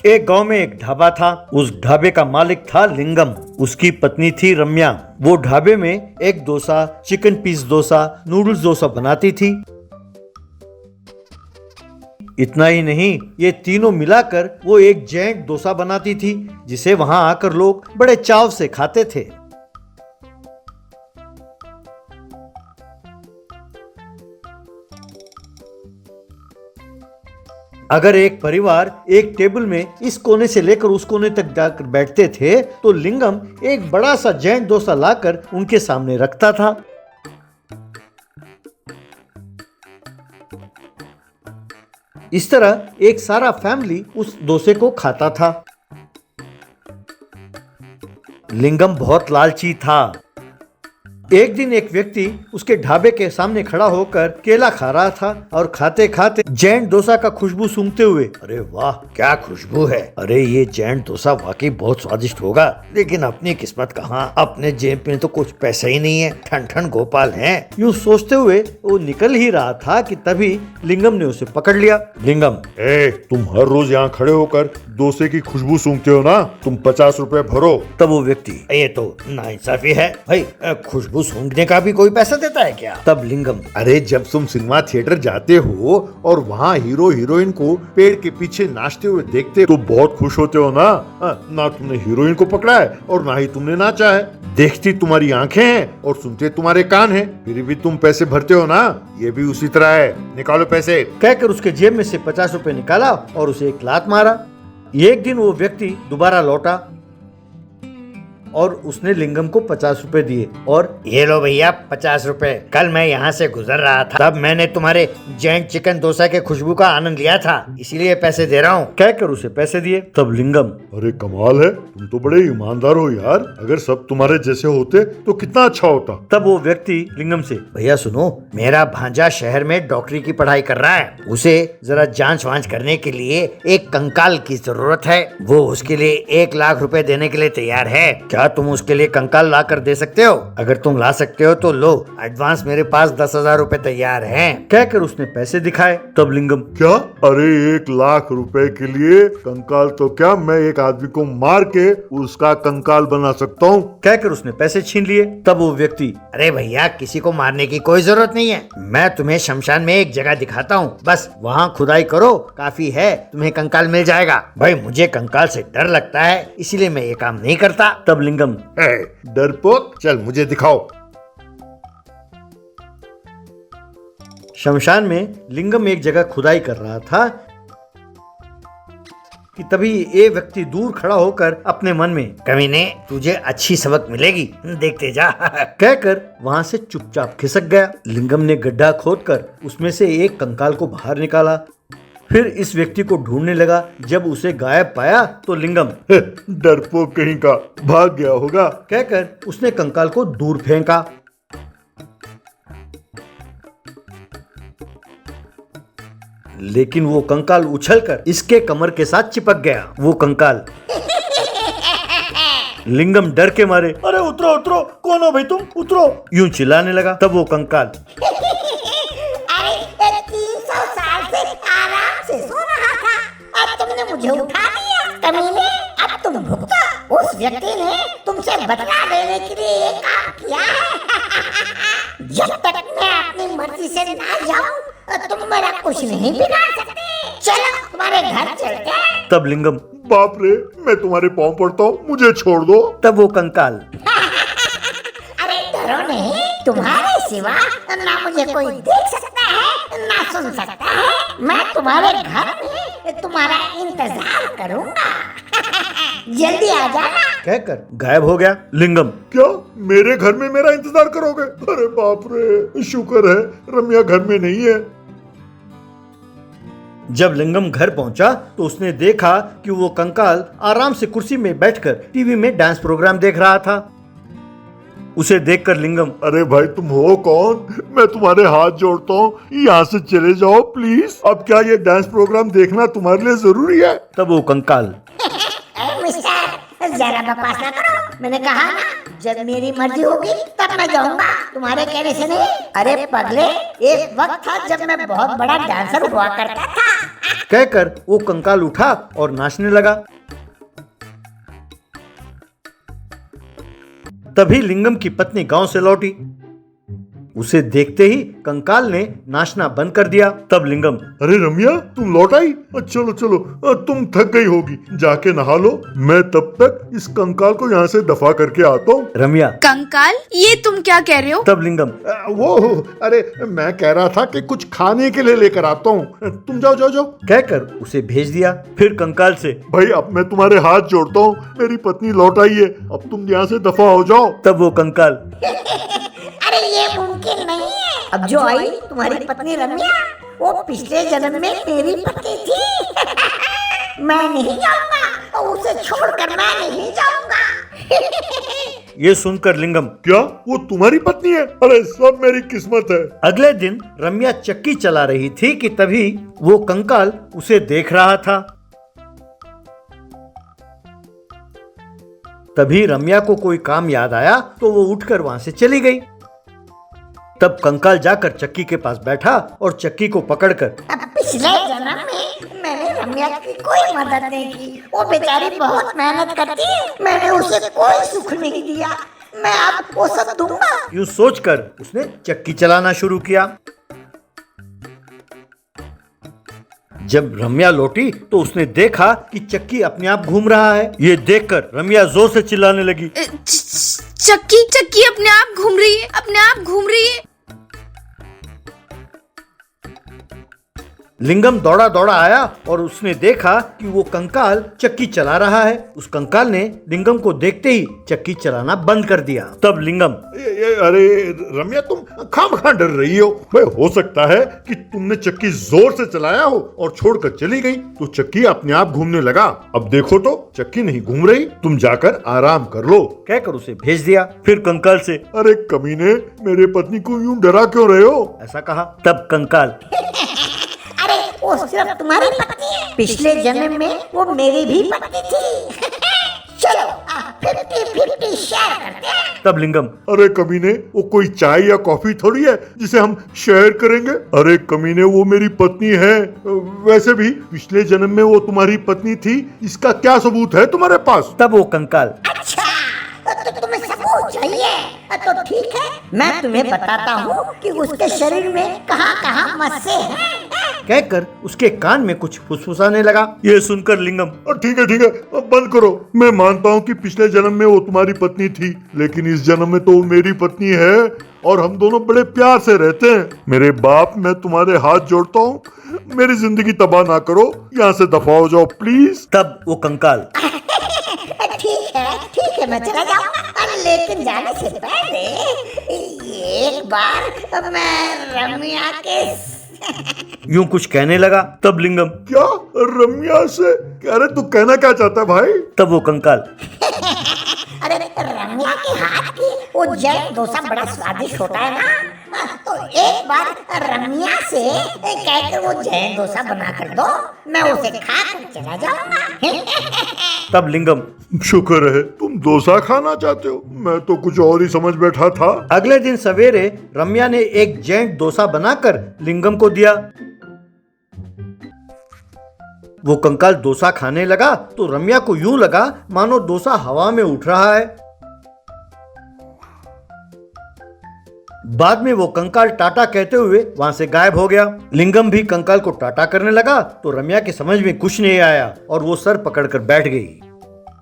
एक गांव में एक ढाबा था। उस ढाबे का मालिक था लिंगम। उसकी पत्नी थी रम्या। वो ढाबे में एक dosa, chicken piece dosa, noodles dosa बनाती थी। इतना ही नहीं, ये तीनों मिलाकर वो एक जैंट डोसा बनाती थी, जिसे वहां आकर लोग बड़े चाव से खाते थे। अगर एक परिवार एक टेबल में इस कोने से लेकर उस कोने तक जाकर बैठते थे, तो लिंगम एक बड़ा सा जैंट डोसा लाकर उनके सामने रखता था। इस तरह एक सारा फैमिली उस डोसे को खाता था। लिंगम बहुत लालची था। एक दिन एक व्यक्ति उसके ढाबे के सामने खड़ा होकर केला खा रहा था और खाते खाते जैंट डोसा का खुशबू सूंघते हुए, अरे वाह क्या खुशबू है, अरे ये जैंट डोसा वाकई बहुत स्वादिष्ट होगा, लेकिन अपनी किस्मत कहाँ, अपने जेब में तो कुछ पैसा ही नहीं है, ठन ठन गोपाल हैं। यूँ सोचते हुए वो निकल ही रहा था कि तभी लिंगम ने उसे पकड़ लिया। लिंगम, तुम हर रोज यहाँ खड़े होकर डोसे की खुशबू सूंघते हो ना, तुम 50 रुपए भरो। तब वो व्यक्ति, ये तो नाइंसाफी है भाई, खुशबू सूंघने का भी कोई पैसा देता है क्या? तब लिंगम, अरे जब तुम सिनेमा थिएटर जाते हो और वहाँ हीरो हीरोइन को पेड़ के पीछे नाचते हुए देखते हो तो बहुत खुश होते हो ना। ना तुमने हीरोइन को पकड़ा है और ना ही तुमने नाचा है। देखती तुम्हारी आंखें हैं और सुनते तुम्हारे कान हैं, फिर भी तुम पैसे भरते हो ना। ये भी उसी तरह है, निकालो पैसे। कहकर उसके जेब में से 50 रुपए निकाला और उसे एक लात मारा। एक दिन वो व्यक्ति दोबारा लौटा और उसने लिंगम को 50 रुपए दिए और, ये लो भैया 50 रुपए, कल मैं यहाँ से गुजर रहा था, तब मैंने तुम्हारे जैंट चिकन डोसा के खुशबू का आनंद लिया था, इसीलिए पैसे दे रहा हूँ। कहकर उसे पैसे दिए। तब लिंगम, अरे कमाल है, तुम तो बड़े ईमानदार हो यार, अगर सब तुम्हारे जैसे होते तो कितना अच्छा होता। तब वो व्यक्ति लिंगम से, भैया सुनो, मेरा भांजा शहर में डॉक्टरी की पढ़ाई कर रहा है, उसे जरा जांच वांच करने के लिए एक कंकाल की जरूरत है, वो उसके लिए 1 लाख रुपए देने के लिए तैयार है, क्या तुम उसके लिए कंकाल ला कर दे सकते हो? अगर तुम ला सकते हो तो लो, एडवांस मेरे पास 10,000 रुपए तैयार हैं। कहकर उसने पैसे दिखाए। तब लिंगम, क्या? अरे 1 लाख रुपए के लिए कंकाल तो क्या, मैं एक आदमी को मार के उसका कंकाल बना सकता हूँ। कहकर उसने पैसे छीन लिए। तब वो व्यक्ति, अरे भैया किसी को मारने की कोई जरूरत नहीं है, मैं तुम्हें शमशान में एक जगह दिखाता हूँ, बस वहाँ खुदाई करो, काफी है, तुम्हें कंकाल मिल जाएगा। भाई मुझे कंकाल से डर लगता है, इसीलिए मैं ये काम नहीं करता। तब लिंगम, डरपोक, चल मुझे दिखाओ। शमशान में लिंगम एक जगह खुदाई कर रहा था कि तभी ये व्यक्ति दूर खड़ा होकर अपने मन में, कमीने तुझे अच्छी सबक मिलेगी, देखते जा कहकर वहां से चुपचाप खिसक गया। लिंगम ने गड्ढा खोदकर उसमें से एक कंकाल को बाहर निकाला, फिर इस व्यक्ति को ढूंढने लगा। जब उसे गायब पाया तो लिंगम, डरपोक कहीं का, भाग गया होगा, कहकर उसने कंकाल को दूर फेंका। लेकिन वो कंकाल उछलकर इसके कमर के साथ चिपक गया। वो कंकाल, लिंगम डर के मारे, अरे उतरो उतरो, कौन हो भाई तुम, उतरो, यूं चिल्लाने लगा। तब वो कंकाल, अरे 300 साल से आराम से सो रहा था, अब तुमने मुझे उठा दिया, कमीने, अब तुम भुगतो। उस व्यक्ति ने तुमसे बदला लेने के लिए ये काम किया है। जब तक मैं अपनी मर्जी से ना जाऊं, तुम मेरा कुछ नहीं बिगाड़ सकते। चलो तुम्हारे घर चलते हैं। तब लिंगम, बाप रे, मैं तुम्हारे पाँव पड़ता हूँ, मुझे छोड़ दो। तब वो कंकाल, अरे डरो नहीं, तुम्हारे सिवा ना मुझे कोई देख सकता है ना सुन सकता है, मैं तुम्हारे घर में तुम्हारा इंतजार करूंगा, जल्दी आ जाना। कहकर गायब हो गया। लिंगम, क्या मेरे घर में मेरा इंतजार करोगे? अरे बाप रे, शुक्र है रम्या घर में नहीं है। जब लिंगम घर पहुंचा तो उसने देखा कि वो कंकाल आराम से कुर्सी में बैठकर टीवी में डांस प्रोग्राम देख रहा था। उसे देखकर लिंगम, अरे भाई तुम हो कौन? मैं तुम्हारे हाथ जोड़ता हूँ, यहाँ से चले जाओ प्लीज। अब क्या ये डांस प्रोग्राम देखना तुम्हारे लिए जरूरी है? तब वो कंकाल, मिस्टर जरा बकवास ना करो, मैंने कहा ना जब मेरी मर्जी होगी तब मैं जाऊंगा, तुम्हारे कहने से नहीं। अरे पगले, एक वक्त था जब मैं बहुत बड़ा डांसर हुआ करता था। कहकर वो कंकाल उठा और नाचने लगा। तभी लिंगम की पत्नी गांव से लौटी। उसे देखते ही कंकाल ने नाचना बंद कर दिया। तब लिंगम, अरे रम्या, तुम लौट आई? चलो चलो, तुम थक गई होगी, जाके नहा लो। मैं तब तक इस कंकाल को यहाँ से दफा करके आता हूँ। रम्या, कंकाल, ये तुम क्या कह रहे हो? तब लिंगम, अरे मैं कह रहा था कि कुछ खाने के लिए लेकर आता हूँ, तुम जाओ जाओ जाओ कहकर उसे भेज दिया। फिर कंकाल से, भाई अब मैं तुम्हारे हाथ जोड़ता हूँ, मेरी पत्नी लौट आई है, अब तुम यहाँ से दफा हो जाओ। तब वो कंकाल, अरे ये मुमकिन नहीं है। अब जो आई तुम्हारी पत्नी रम्या, वो पिछले जन्म में मेरी पत्नी थी। मैं नहीं जाऊंगा, और उसे छोड़कर मैं नहीं जाऊंगा। ये सुनकर लिंगम, क्या वो तुम्हारी पत्नी है? अरे सब मेरी किस्मत है। अगले दिन रम्या चक्की चला रही थी कि तभी वो कंकाल उसे देख रहा था। तभी रम्या को कोई काम याद आया तो वो उठकर वहां से चली गई। तब कंकाल जाकर चक्की के पास बैठा और चक्की को पकड़कर, अब पिछले जन्म में मैंने रम्या की कोई मदद नहीं की। वो बेचारी बहुत मेहनत करती है, मैंने उसे कोई सुख नहीं दिया। मैं अब वो सब दूंगा। यूं सोचकर उसने चक्की चलाना शुरू किया। जब रम्या लौटी तो उसने देखा कि चक्की अपने आप घूम रहा है। ये देखकर रम्या जोर से चिल्लाने लगी, चक्की अपने आप घूम रही है, अपने आप घूम रही है। लिंगम दौड़ा दौड़ा आया और उसने देखा कि वो कंकाल चक्की चला रहा है। उस कंकाल ने लिंगम को देखते ही चक्की चलाना बंद कर दिया। तब लिंगम, अरे रम्या, तुम खामखा डर रही हो। भाई हो सकता है कि तुमने चक्की जोर से चलाया हो और छोड़कर चली गई, तो चक्की अपने आप घूमने लगा। अब देखो तो चक्की नहीं घूम रही, तुम जाकर आराम कर लो, कहकर उसे भेज दिया। फिर कंकाल से, अरे कमीने, मेरे पत्नी को यूं डरा क्यों रहे हो? ऐसा कहा। तब कंकाल, अरे वो सिर्फ तुम्हारी पत्नी है, पिछले जन्म में वो मेरी भी पत्नी थी। चलो 50-50 शेयर करते हैं। तब लिंगम, अरे कमीने, वो कोई चाय या कॉफी थोड़ी है जिसे हम शेयर करेंगे। अरे कमीने, वो मेरी पत्नी है। वैसे भी पिछले जन्म में वो तुम्हारी पत्नी थी, इसका क्या सबूत है तुम्हारे पास? तब वो कंकाल, अच्छा, तो तुम्हें सबूत चाहिए? तो ठीक है, मैं तुम्हें बताता हूँ कि उसके शरीर में कहाँ मस्से हैं। कहकर उसके कान में कुछ फुसफुसाने लगा। ये सुनकर लिंगम, ठीक है, अब बंद करो। मैं मानता हूँ कि पिछले जन्म में वो तुम्हारी पत्नी थी, लेकिन इस जन्म में तो वो मेरी पत्नी है और हम दोनों बड़े प्यार से रहते हैं। मेरे बाप, मैं तुम्हारे हाथ जोड़ता हूँ, मेरी जिंदगी तबाह ना करो, यहाँ से दफा हो जाओ प्लीज। तब वो कंकाल, ठीक है, मैं चला जाऊंगा, लेकिन जाने से पहले एक बार मैं रम्या के यूं कुछ कहने लगा। तब लिंगम, क्या रम्या से? अरे तू कहना क्या चाहता है भाई? तब वो कंकाल, अरे रम्या के हाथ की वो जैन डोसा बड़ा स्वादिष्ट होता है ना, तो एक बार रम्या से कहकर वो जैन डोसा बना कर दो, मैं उसे खा कर चला जाऊंगा। तब लिंगम, शुक्र है तुम डोसा खाना चाहते हो, मैं तो कुछ और ही समझ बैठा था। अगले दिन सवेरे रम्या ने एक जैंट डोसा बनाकर लिंगम को दिया। वो कंकाल डोसा खाने लगा तो रम्या को यूं लगा मानो डोसा हवा में उठ रहा है। बाद में वो कंकाल टाटा कहते हुए वहां से गायब हो गया। लिंगम भी कंकाल को टाटा करने लगा तो रम्या के समझ में कुछ नहीं आया और वो सर पकड़कर बैठ गई।